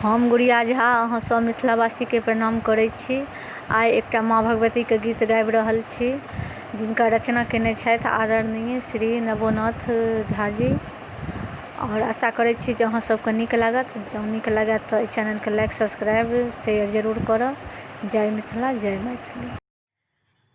हम गुड़िया झा अहाँ सब मिथिलावासीके प्रणाम करै छी। आइ एकटा माँ भगवतीके गीत गाबि रहल छी जिनका रचना केने छथि आदरणीय श्री नवोनाथ झा जी। और आशा करै छी जे अहाँ सबके नीक लागत। जँ नीक लागत तऽ चैनलके लाइक सब्सक्राइब शेयर जरूर करब। जय मिथिला जय मैथिली।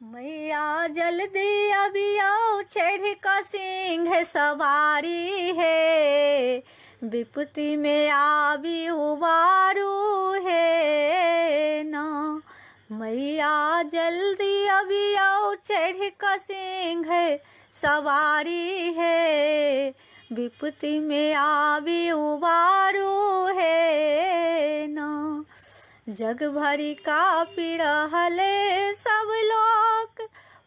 मैया जल्दी अबियौ चढ़ि कऽ सिंह सवारी हे, विपत्ति में आबी उबारू हे ना। मैया जल्दी अबियौ चढ़ि कऽ सिंह सवारी हे, विपत्ति में आबी उबारू हे ना। जग भरी कापि रहले सब लोक,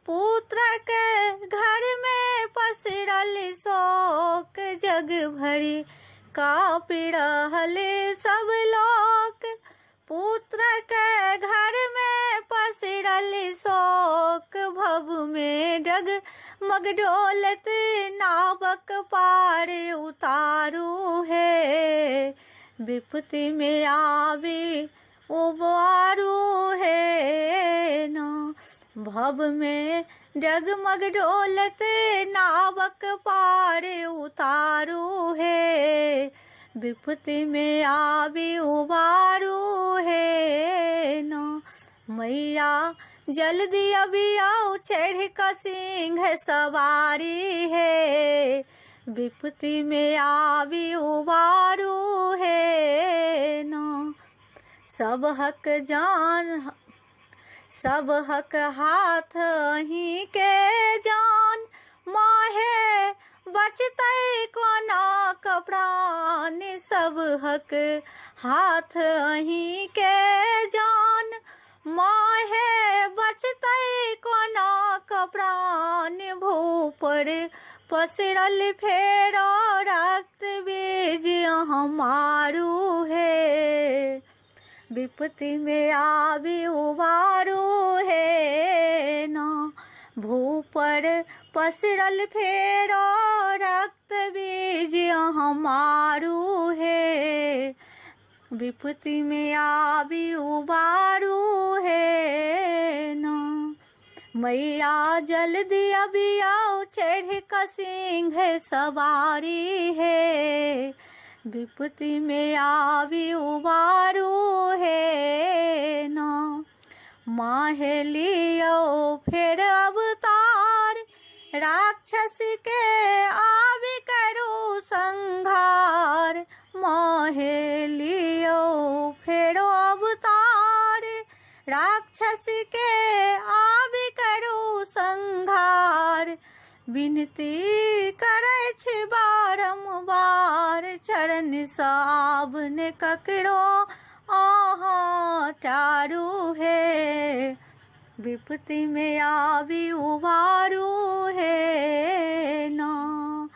पुत्र के घर में पसरल शोक। जग भरी कापि रहले सब लोक, पुत्र के घर में पसरल शोक। भव में डगमग डोलत नावक पार उतारू हे, विपत्ति में आवे उबारू हे ना। भव में डगमग डोलत नावक पार उतारू हे, विपत्ति में आवे उबारू हे ना। मैया जल्दी अबियौ चढ़ि कऽ सिंह सवारी हे, विपत्ति में आवे उबारू हे ना। सबहक जान सबहक हाथ अहीं के जान, माहे बचतै कोना कऽ प्राण। सबहक हाथ अहीं के जान, माहे बचतै कोना कऽ प्राण। भूपर पसरल फेरो रक्त बीज अहाँ मारू हे, विपत्ति में आबी उबारू हे ना। भूपर पसरल फेरो रक्त बीज अहाँ मारू हे, विपत्ति में आबी उबारू हे ना। मैया जल्दी अबियौ चढ़ि कऽ सिंह सवारी हे, विपत्ति में आवी उबारू हे ना। माहे लियो फेर अवतार, राक्षस के आवी करू संहार। माहे लियो फेर अवतार, राक्षस के आवी करू संहार। विनती करै छी बारंबार, चरण सँ आब ने ककरो अहाँ टारू हे, विपत्ति में आवी उबारू हे ना।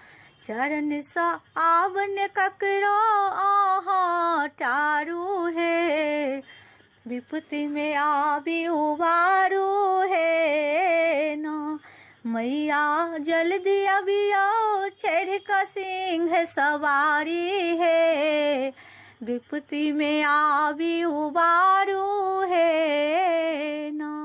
चरण सँ आब ने ककरो अहाँ टारू हे, विपत्ति में आवी उबारू हे ना। मैया जल्दी अबियौ चढ़ि कऽ सिंह सवारी हे, विपत्ति में आवी उबारू हे ना।